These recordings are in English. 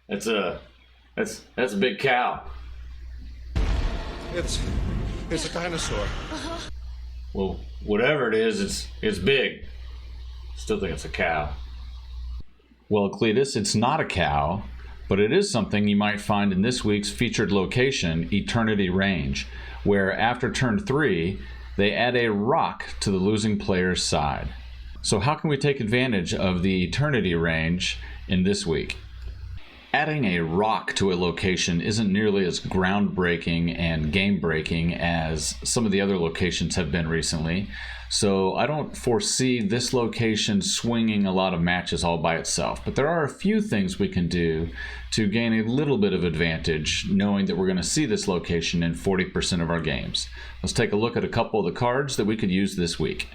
That's a that's a big cow. It's a dinosaur. Well, whatever it is, it's big. Still think it's a cow. Well, Cletus, it's not a cow, but it is something you might find in this week's featured location, Eternity Range, where after turn 3, they add a rock to the losing player's side. So how can we take advantage of the Eternity Range in this week? Adding a rock to a location isn't nearly as groundbreaking and game-breaking as some of the other locations have been recently, so I don't foresee this location swinging a lot of matches all by itself. But there are a few things we can do to gain a little bit of advantage, knowing that we're going to see this location in 40% of our games. Let's take a look at a couple of the cards that we could use this week.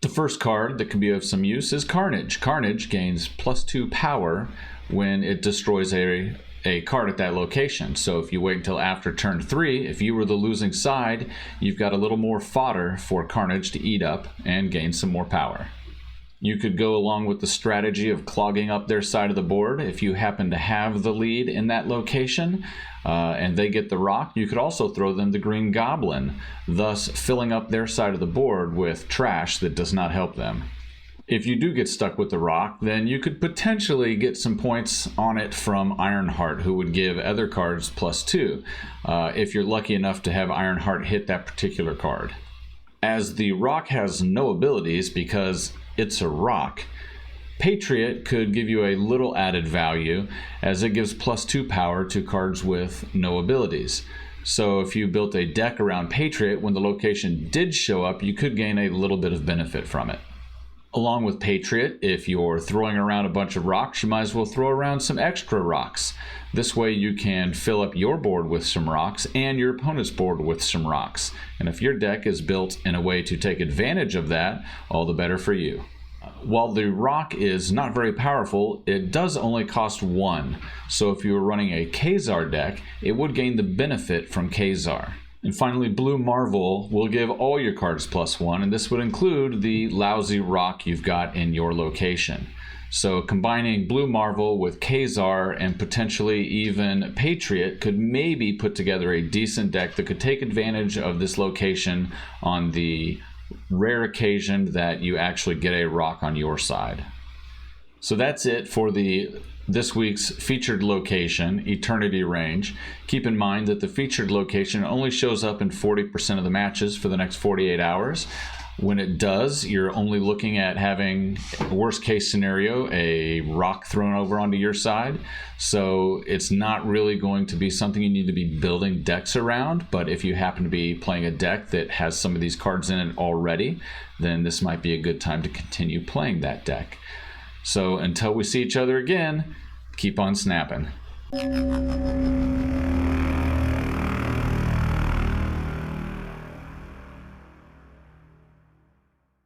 The first card that can be of some use is Carnage. Carnage gains +2 power when it destroys a card at that location. So if you wait until after turn 3, if you were the losing side, you've got a little more fodder for Carnage to eat up and gain some more power. You could go along with the strategy of clogging up their side of the board if you happen to have the lead in that location and they get the rock. You could also throw them the Green Goblin, thus filling up their side of the board with trash that does not help them. If you do get stuck with the rock, then you could potentially get some points on it from Ironheart, who would give other cards +2 if you're lucky enough to have Ironheart hit that particular card. As the rock has no abilities because it's a rock, Patriot could give you a little added value as it gives +2 power to cards with no abilities. So if you built a deck around Patriot, when the location did show up, you could gain a little bit of benefit from it. Along with Patriot, if you're throwing around a bunch of rocks, you might as well throw around some extra rocks. This way you can fill up your board with some rocks and your opponent's board with some rocks. And if your deck is built in a way to take advantage of that, all the better for you. While the rock is not very powerful, it does only cost 1. So if you were running a Khazar deck, it would gain the benefit from Khazar. And finally, Blue Marvel will give all your cards +1, and this would include the lousy rock you've got in your location. So combining Blue Marvel with Khazar and potentially even Patriot could maybe put together a decent deck that could take advantage of this location on the rare occasion that you actually get a rock on your side. So that's it for this week's featured location, Eternity Range. Keep in mind that the featured location only shows up in 40% of the matches for the next 48 hours. When it does, you're only looking at having, worst case scenario, a rock thrown over onto your side. So it's not really going to be something you need to be building decks around. But if you happen to be playing a deck that has some of these cards in it already, then this might be a good time to continue playing that deck. So until we see each other again, keep on snapping.